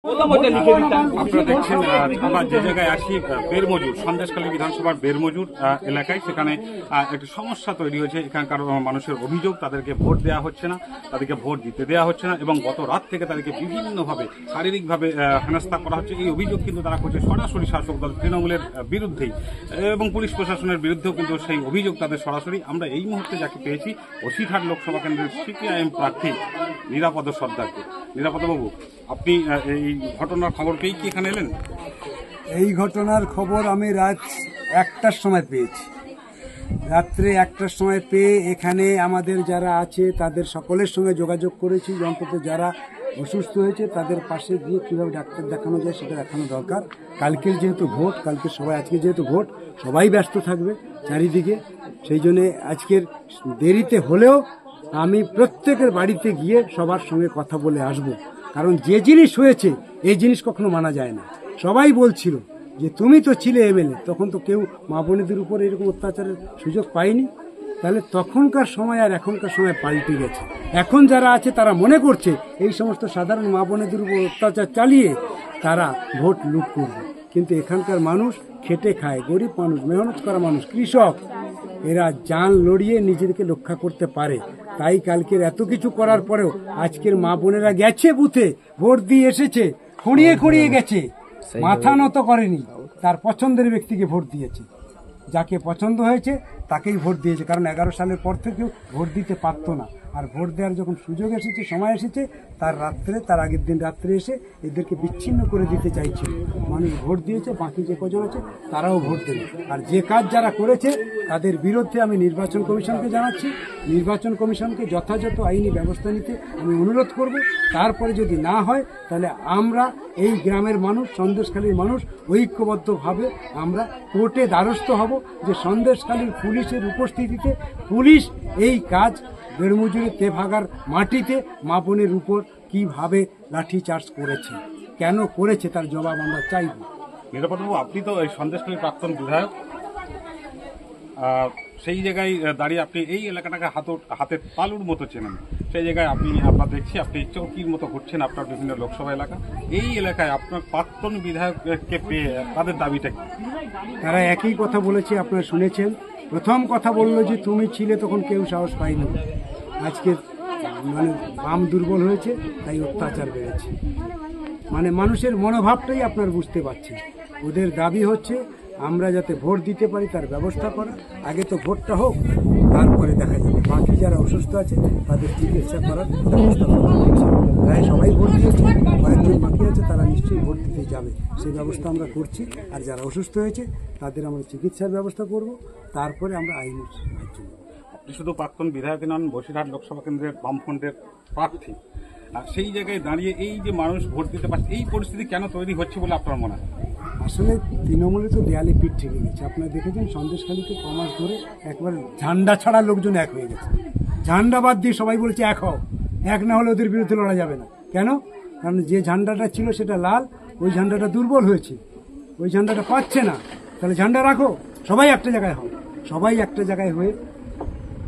আপনারা দেখছেন আমরা যে জায়গায় আসি বেরমজুর সন্দেশখালী বিধানসভার বেরমজুর এলাকায়, সেখানে একটি সমস্যা তৈরি হয়েছে। এখানকার মানুষের অভিযোগ তাদেরকে ভোট দেওয়া হচ্ছে না, তাদেরকে ভোট দিতে দেওয়া হচ্ছে না এবং গত রাত থেকে তাদেরকে বিভিন্নভাবে শারীরিকভাবে হেনস্থা করা হচ্ছে। এই অভিযোগ কিন্তু তারা করছে সরাসরি শাসক দল তৃণমূলের বিরুদ্ধেই এবং পুলিশ প্রশাসনের বিরুদ্ধেও কিন্তু সেই অভিযোগ তাদের সরাসরি। আমরা এই মুহূর্তে যাকে পেয়েছি বসিরহাট লোকসভা কেন্দ্রের সিপিআইএম প্রার্থী নিরাপদ সর্দারকে। নিরাপদবাবু, আপনি এই ঘটনার খবর পেয়ে কি এখানে এলেন? এই ঘটনার খবর আমি রাত 1টার সময় পেয়েছি। রাত্রে 1টার সময় পেয়ে এখানে আমাদের যারা আছে তাদের সকলের সঙ্গে যোগাযোগ করেছি। অন্তত যারা অসুস্থ হয়েছে তাদের পাশে গিয়ে কীভাবে ডাক্তার দেখানো যায় সেটা দেখানো দরকার। কালকের যেহেতু ভোট, কালকে সবাই, আজকে যেহেতু ভোট, সবাই ব্যস্ত থাকবে চারিদিকে। সেই জন্যে আজকের দেরিতে হলেও আমি প্রত্যেকের বাড়িতে গিয়ে সবার সঙ্গে কথা বলে আসব। কারণ যে জিনিস হয়েছে এই জিনিস কখনো মানা যায় না। সবাই বলছিল যে তুমি তো ছিলে এমএলএ, তখন তো কেউ মা বোনেদের উপর এরকম অত্যাচারের সুযোগ পায়নি। তাহলে তখনকার সময় আর এখনকার সময় পাল্টে গেছে। এখন যারা আছে তারা মনে করছে এই সমস্ত সাধারণ মা বোনেদের উপর অত্যাচার চালিয়ে তারা ভোট লুট করবে। কিন্তু এখানকার মানুষ খেটে খায়, গরিব মানুষ, মেহনত করা মানুষ, কৃষক, এরা জান লড়িয়ে নিজেদেরকে রক্ষা করতে পারে। তাই কালকের এত কিছু করার পরেও আজকের মা বোনেরা গেছে বুথে, ভোট দিয়ে এসেছে, খুঁড়িয়ে খুঁড়িয়ে গেছে, মাথা নত করেনি, তার পছন্দের ব্যক্তিকে ভোট দিয়েছে। যাকে পছন্দ হয়েছে তাকেই ভোট দিয়েছে। কারণ 11 সালের পর থেকেও ভোট দিতে পারতো না। আর ভোট দেওয়ার যখন সুযোগ এসেছে, সময় এসেছে, তার আগের দিন রাত্রে এসে এদেরকে বিচ্ছিন্ন করে দিতে চাইছিল। মানুষ ভোট দিয়েছে, বাকি যে কজন আছে তারাও ভোট দেবে। আর যে কাজ যারা করেছে তাদের বিরুদ্ধে আমি নির্বাচন কমিশনকে জানাচ্ছি। নির্বাচন কমিশনকে যথাযথ আইনি ব্যবস্থা নিতে আমি অনুরোধ করব। তারপরে যদি না হয় তাহলে আমরা এই গ্রামের মানুষ, সন্দেশখালীর মানুষ ঐক্যবদ্ধভাবে আমরা কোর্টে দ্বারস্থ হব যে সন্দেশখালীর পুলিশের উপস্থিতিতে পুলিশ এই কাজ বেরমজুরের তেভাগার মাটিতে মা বোনের উপর কিভাবে লাঠিচার্জ করেছে, কেন করেছে, তার জবাব আমরা চাইব। নিরাপদবাবু, আপনি তো এই সন্দেশখালীর প্রাক্তন বিধায়ক, সেই জায়গায় দাঁড়িয়ে আপনি এই এলাকাটাকে হাতের তালুর মতো চেনেন। সেই জায়গায় আমরা দেখছি আপনি চৌকির মতো ঘুরছেন আপনার বিভিন্ন লোকসভা এলাকা। এই এলাকায় আপনার প্রাক্তন বিধায়ককে পেয়ে তাদের দাবিটা কি? তারা একই কথা বলেছে, আপনারা শুনেছেন। প্রথম কথা বললো যে তুমি ছিলে তখন কেউ সাহস পায়নি। আজকে বাম দুর্বল হয়েছে, তাই অত্যাচার বেড়েছে। মানুষের মনোভাবটাই আপনার বুঝতে পারছেন। ওদের দাবি হচ্ছে আমরা যাতে ভোট দিতে পারি তার ব্যবস্থা করা। আগে তো ভোটটা হোক, তারপরে দেখা যাবে। বাকি যারা অসুস্থ আছে তাদের চিকিৎসা করার ব্যবস্থা করা। প্রায় সবাই ভোট দিয়েছে, কয়েকজন বাকি আছে, তারা নিশ্চয়ই ভোট দিতে যাবে। সেই ব্যবস্থা আমরা করছি। আর যারা অসুস্থ হয়েছে তাদের আমরা চিকিৎসার ব্যবস্থা করব, তারপরে আমরা আইনি সাহায্য করব। আপনি শুধু প্রাক্তন বিধায়ক নন, বসিরহাট লোকসভা কেন্দ্রের বামফ্রন্টের প্রার্থী। সেই জায়গায় দাঁড়িয়ে এই যে মানুষ ভোট দিতে পারছে, এই পরিস্থিতি কেন তৈরি হচ্ছে বলে আপনার মনে হয়? আসলে তৃণমূলে তো দেয়ালে পিঠ ঠেকে গেছে। আপনারা দেখেছেন সন্দেশখালীতে কমাস ধরে একবার ঝান্ডা ছাড়া লোকজন এক হয়ে গেছে। ঝান্ডা বাদ দিয়ে সবাই বলেছে এক হও, এক না হলে ওদের বিরুদ্ধে লড়া যাবে না। কেন? কারণ যে ঝান্ডাটা ছিল সেটা লাল, ওই ঝান্ডাটা দুর্বল হয়েছে, ওই ঝান্ডাটা পাচ্ছে না। তাহলে ঝান্ডা রাখো, সবাই একটা জায়গায় হও। সবাই একটা জায়গায় হয়ে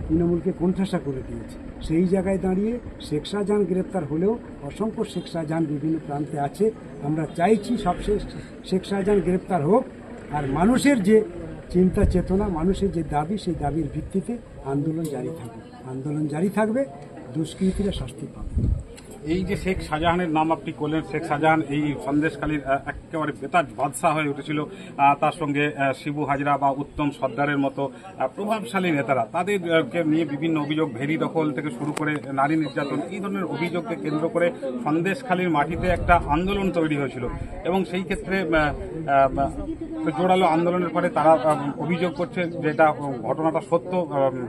তৃণমূলকে কোণঠাসা করে দিয়েছে। সেই জায়গায় দাঁড়িয়ে শেখ শাহজাহান গ্রেপ্তার হলেও অসংখ্য শেখ শাহজাহান বিভিন্ন প্রান্তে আছে। আমরা চাইছি সবশেষ শেখ শাহজাহান গ্রেপ্তার হোক। আর মানুষের যে চিন্তা চেতনা, মানুষের যে দাবি, সেই দাবির ভিত্তিতে আন্দোলন জারি থাকবে। আন্দোলন জারি থাকবে, দুষ্কৃতীরা শাস্তি পাবে। এই যে শেখ শাহজাহানের নাম আপনি করলেন, শেখ শাহজাহান এই সন্দেশখালীর একেবারে বেতাজ বাদশাহ হয়ে উঠেছিল। তার সঙ্গে শিবু হাজরা বা উত্তম সর্দারের মতো প্রভাবশালী নেতারা, তাদেরকে নিয়ে বিভিন্ন অভিযোগ, ভেরি দখল থেকে শুরু করে নারী নির্যাতন, এই ধরনের অভিযোগকে কেন্দ্র করে সন্দেশখালীর মাটিতে একটা আন্দোলন তৈরি হয়েছিল। এবং সেই ক্ষেত্রে জোরালো আন্দোলনের পরে তারা অভিযোগ করছে যেটা ঘটনাটা সত্য,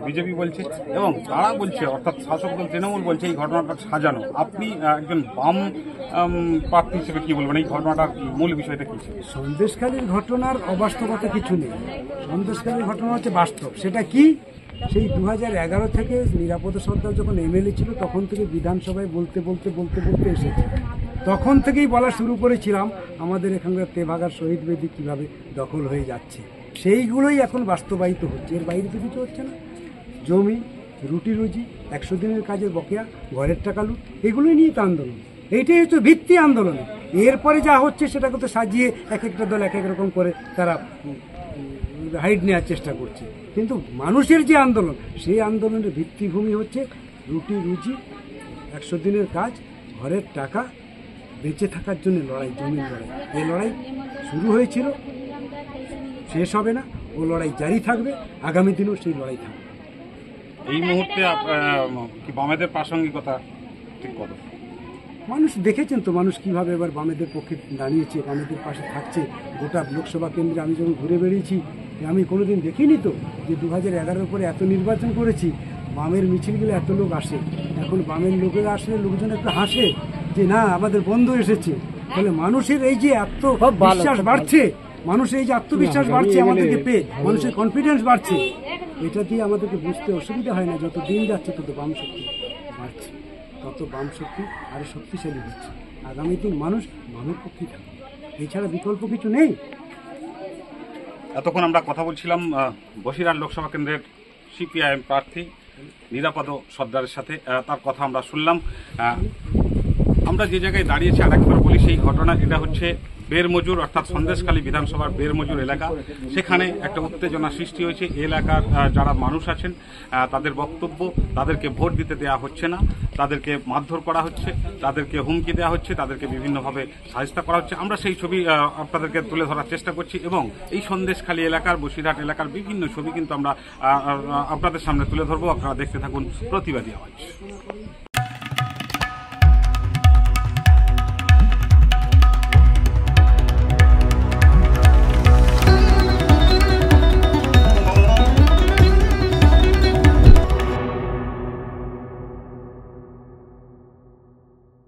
বিজেপি বলছে, এবং তারা বলছে, অর্থাৎ শাসক দল তৃণমূল বলছে এই ঘটনাটা সাজানো। আপনি একজন বাম প্রার্থী হিসেবে কি বলবেন, এই ঘটনাটার মূল বিষয়টা কি? সন্দেশখালীর ঘটনার অবাস্তবতা কিছু নেই। সন্দেশখালীর ঘটনা হচ্ছে বাস্তব। সেটা কি? সেই 2011 থেকে নিরাপদ সর্দার যখন এমএলএ ছিল তখন থেকে বিধানসভায় বলতে এসেছে। তখন থেকেই বলা শুরু করেছিলাম আমাদের এখানকার তেভাগার শহীদ বেদি কীভাবে দখল হয়ে যাচ্ছে। সেইগুলোই এখন বাস্তবায়িত হচ্ছে। এর বাইরে তো কিছু হচ্ছে না। জমি, রুটি রুজি, 100 দিনের কাজের বকেয়া, ঘরের টাকা লুট, এগুলোই নিয়ে তো আন্দোলন। এইটাই হচ্ছে ভিত্তি আন্দোলন। এরপরে যা হচ্ছে সেটাকে তো সাজিয়ে এক একটা দল এক এক রকম করে তারা হাইট নেওয়ার চেষ্টা করছে, কিন্তু মানুষের যে আন্দোলন সেই আন্দোলনের ভিত্তিভূমি হচ্ছে রুটি রুজি, 100 দিনের কাজ, ঘরের টাকা, বেঁচে থাকার জন্য লড়াই, জমির লড়াই। এই লড়াই শুরু হয়েছিল, শেষ হবে না, ও লড়াই জারি থাকবে, আগামী দিনেও সেই লড়াই থাকবে। এই মুহূর্তে কি বামেদের প্রাসঙ্গিকতা ঠিক কত? মানুষ দেখেছেন তো, মানুষ কিভাবে এবার বামেদের পক্ষে দাঁড়িয়েছে, বামেদের পাশে থাকছে। গোটা লোকসভা কেন্দ্রে আমি যখন ঘুরে বেরিয়েছি, আমি কোনোদিন দেখিনি তো যে 2011-এর পরে এত নির্বাচন করেছি, বামের মিছিলগুলো এত লোক আসে। এখন বামের লোকেরা আসলে লোকজন একটু হাসে যে না আমাদের বন্ধু এসেছে। তাহলে মানুষের এই যে এত বিশ্বাস বাড়ছে, মানুষের এই যে আত্মবিশ্বাস বাড়ছে আমাদেরকে পেয়ে, মানুষের কনফিডেন্স বাড়ছে, এটা দিয়ে আমাদেরকে বুঝতে অসুবিধা হয় না। যত দিন যাচ্ছে তত বাম শক্তি বাড়ছে, তত বাম শক্তি আরো শক্তিশালী হচ্ছে। আগামী দিন মানুষ বামের পক্ষেই থাকবে, এছাড়া বিকল্প কিছু নেই। এতক্ষণ আমরা কথা বলছিলাম বসিরহাট লোকসভা কেন্দ্রের সিপিআইএম প্রার্থী নিরাপদ সর্দারের সাথে। তার কথা আমরা শুনলাম। আমরা যে জায়গায় দাঁড়িয়েছি আরেকবার বলি, সেই ঘটনা এটা হচ্ছে বেরমজুর অর্থাৎ সন্দেশখালী বিধানসভার বেরমজুর এলাকা। সেখানে একটা উত্তেজনা সৃষ্টি হয়েছে। এলাকার যারা মানুষ আছেন তাদের বক্তব্য, তাদেরকে ভোট দিতে দেওয়া হচ্ছে না, তাদেরকে মারধর করা হচ্ছে, তাদেরকে হুমকি দেওয়া হচ্ছে, তাদেরকে বিভিন্নভাবে সাহায্য করা হচ্ছে। আমরা সেই ছবি আপনাদেরকে তুলে ধরার চেষ্টা করছি এবং এই সন্দেশখালী এলাকার, বসিরহাট এলাকার বিভিন্ন ছবি কিন্তু আমরা আপনাদের সামনে তুলে ধরবো। আপনারা দেখতে থাকুন প্রতিবাদী আওয়াজ।